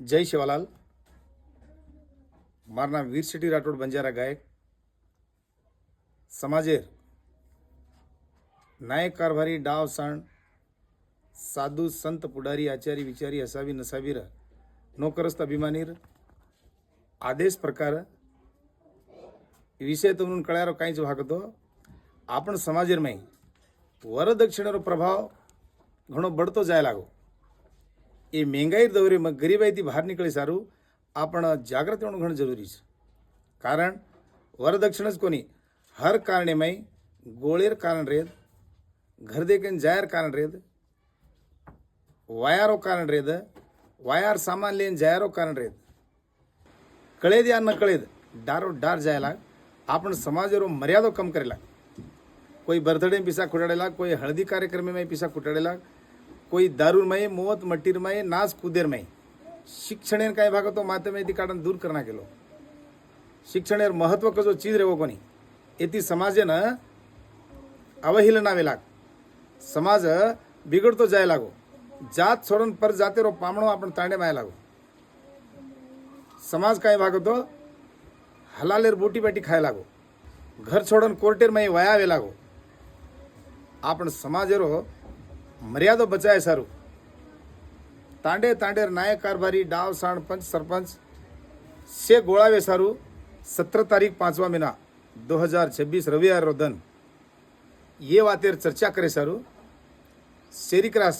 जय शिवालाल। माરું નામ વીર શેઠી રાઠોડ બંજારા ગાયક સમાજેર નાયક कारभारी डाव साण साधू संत पुढारी आचारी विचारी असावी नसावीर नोकरस्त अभिमानीर आदेश प्रकार विषय तो म्हणून कळ्यारो काहीच वागतो आपण समाजेर में वरदक्षिणेरो प्रभाव घणो बढ़तो जाय लागो। ये महंगाई दौरे में गरीबाई थी बहार निकले सारू आपण जागृत होणं घणं जरूरी है। कारण वरदक्षिणच कोनी हर कारणे में गोळेर कारण रेद, घर देखेन जायर कारण रेद, वायारो कारण रेद, वायार सामान लेन जायरो कारण रेद, कळेद या न कळेद डारो डार जायला आपण समाजरो मर्यादो कम करेला। कोई बर्थडे में पिसा खुटाड़ेला, कोई हल्दी कार्यक्रम में पिसा खुटाड़ेला, कोई दारू में मोवत मट्टीर में नाच कूदेर में शिक्षण काय भाग तो माते में काढून दूर करना केलो। शिक्षण महत्व कसो चीज रेवो कोनी एती समाजे न अवहेलना वेला समाज बिगड़तो जाय लागो। जात सोडून पर जाते रो पामणो आपण तांडे माय लागो। समाज काय भाग तो हलालेर बोटी बाटी खाय लागो। घर छोड़न कोर्टेर में वयावे लागो। आपण समाजेरो मर्यादा बचाए सारू तांडे तांडेर नायक कारभारी डाव साण पंच सरपंच से गोळावे सारू 17 तारीख 5वां महीना 2026 रविवार रो दिन ये वातेर चर्चा करे सारू शेरी क्रास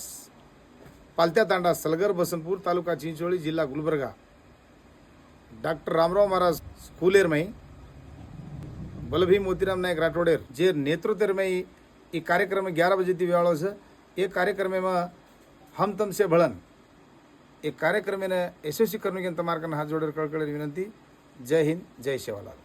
पालत्या तांडा सलगर बसनपुर तालुका चिंचोली जिला गुलबर्गा डॉक्टर रामराव महाराज स्कूलेर में बलभी मोतीराम नायक राठोडेर जे नेतृत्व में ये कार्यक्रम 11 बजे थी वेळो छे। ये कार्यक्रम में हम तम से भळन एक कार्यक्रम ने यशस्वी करने के तमार हाथ जोड़े कड़कड़ी विनंती। जय हिंद, जय शिवालाल।